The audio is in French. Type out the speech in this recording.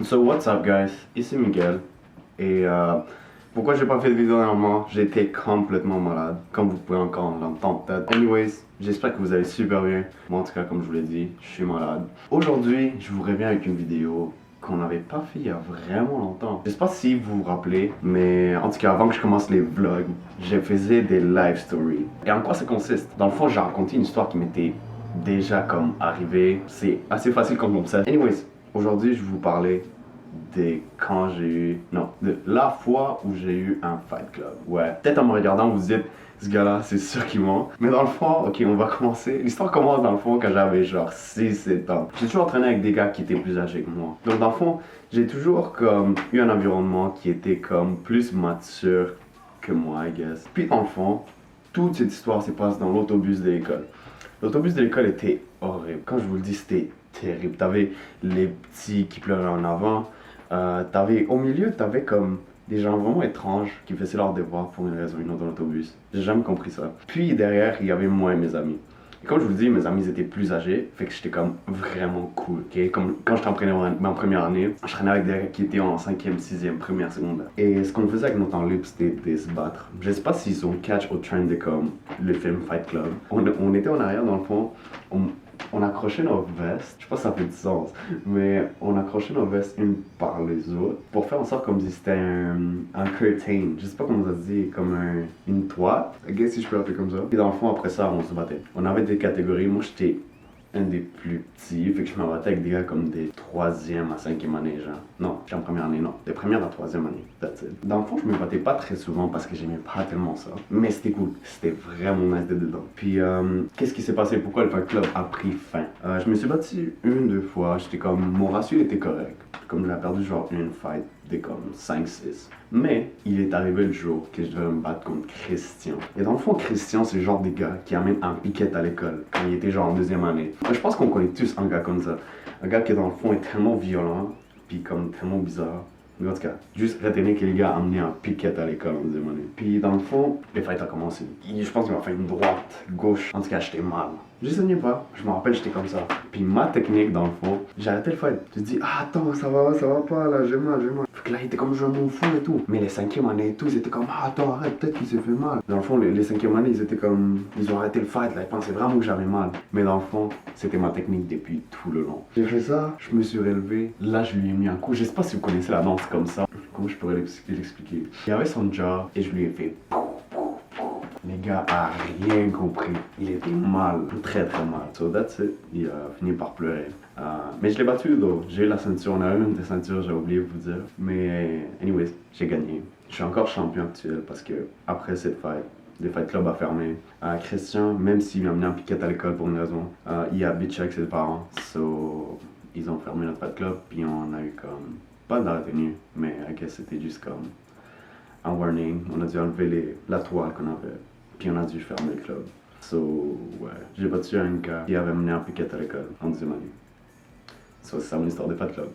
So what's up guys, ici Miguel et pourquoi j'ai pas fait de vidéo dernièrement? J'étais complètement malade, comme vous pouvez encore l'entendre peut-être. Anyways, j'espère que vous allez super bien. Moi en tout cas, comme je vous l'ai dit, je suis malade. Aujourd'hui, je vous reviens avec une vidéo qu'on n'avait pas fait il y a vraiment longtemps. Je sais pas si vous vous rappelez, mais en tout cas avant que je commence les vlogs, je faisais des live stories. Et en quoi ça consiste? Dans le fond, j'ai raconté une histoire qui m'était déjà comme arrivée. C'est assez facile comme concept. Anyways, aujourd'hui je vais vous parler de quand j'ai eu... Non, de la fois où j'ai eu un fight club. Ouais, peut-être en me regardant vous dites, ce gars-là, c'est sûr qu'il ment. Mais dans le fond, ok, on va commencer. L'histoire commence dans le fond quand j'avais genre 6-7 ans. J'ai toujours entraîné avec des gars qui étaient plus âgés que moi. Donc dans le fond, j'ai toujours comme eu un environnement qui était comme plus mature que moi, I guess. Puis dans le fond, toute cette histoire se passe dans l'autobus de l'école. L'autobus de l'école était horrible. Quand je vous le dis, c'était terrible. T'avais les petits qui pleuraient en avant. Au milieu, t'avais comme des gens vraiment étranges qui faisaient leur devoir pour une raison ou une autre dans l'autobus. J'ai jamais compris ça. Puis derrière, il y avait moi et mes amis. Et comme je vous dis, mes amis étaient plus âgés, fait que j'étais comme vraiment cool. Okay? Comme quand j'étais en ma première année, je traînais avec des gars qui étaient en 5e, 6e, première, secondaire. Et ce qu'on faisait avec nos temps libres, c'était de se battre. Je sais pas s'ils ont catch au trend de comme le film Fight Club. On était en arrière dans le fond, on accrochait nos vestes, je sais pas si ça fait du sens, mais on accrochait nos vestes une par les autres pour faire en sorte comme si c'était un curtain, je sais pas comment ça se dit, comme une toile, I guess si je peux l'appeler comme ça. Et dans le fond, après ça, on se battait. On avait des catégories, moi j'étais un des plus petits, fait que je me battais avec des gars comme des 3e à 5e année, genre. Non, j'étais en première année, non. Des premières à 3e année, that's it. Dans le fond, je me battais pas très souvent parce que j'aimais pas tellement ça. Mais c'était cool, c'était vraiment nice d'être dedans. Puis, qu'est-ce qui s'est passé? Pourquoi le Fight Club a pris fin? Je me suis battu une, deux fois, j'étais comme, mon ratio était correct. Comme j'ai perdu genre une fight de comme 5-6. Mais il est arrivé le jour que je devais me battre contre Christian. Et dans le fond, Christian, c'est le genre des gars qui amène un piquette à l'école quand il était genre en 2e année. Je pense qu'on connaît tous un gars comme ça. Un gars qui dans le fond est tellement violent, puis comme tellement bizarre. Mais en tout cas, juste retenez que les gars a amené un piquette à l'école en 2e année. Puis dans le fond, les fights ont commencé. Je pense qu'il m'a fait une droite, gauche. En tout cas, j'étais mal. Je saignais pas. Je me rappelle, j'étais comme ça. Puis ma technique, dans le fond, j'ai arrêté le fight. Je dis, ah attends, ça va pas là, j'ai mal. Fait que là, il était comme je m'en fous et tout. Mais les 5e années et tout, ils étaient comme, ah attends, arrête, peut-être qu'il s'est fait mal. Dans le fond, les 5e années, ils étaient comme, ils ont arrêté le fight là, ils pensaient vraiment que j'avais mal. Mais dans le fond, c'était ma technique depuis tout le long. J'ai fait ça, je me suis relevé. Là, je lui ai mis un coup. Je sais pas si vous connaissez la danse comme ça. Comment je pourrais l'expliquer? Il avait son jaw et je lui ai fait. Les gars a rien compris. Il était mal, très mal. So that's it. Il a fini par pleurer. Mais je l'ai battu, j'ai eu la ceinture. On a eu une des ceintures, j'ai oublié de vous dire. Mais anyways, j'ai gagné. Je suis encore champion actuel parce que après cette fight, le Fight Club a fermé. Christian, même s'il m'a amené en piquette à l'école pour une raison, il a bitché avec ses parents. So ils ont fermé notre Fight Club, puis on a eu comme pas de la retenue, mais I guess c'était juste comme un warning. On a dû enlever la toile qu'on avait. Puis on a dû fermer le club. So, ouais. J'ai battu un gars qui avait mené un piquette à l'école en 2e année. So, c'est ça mon histoire de Fight Club.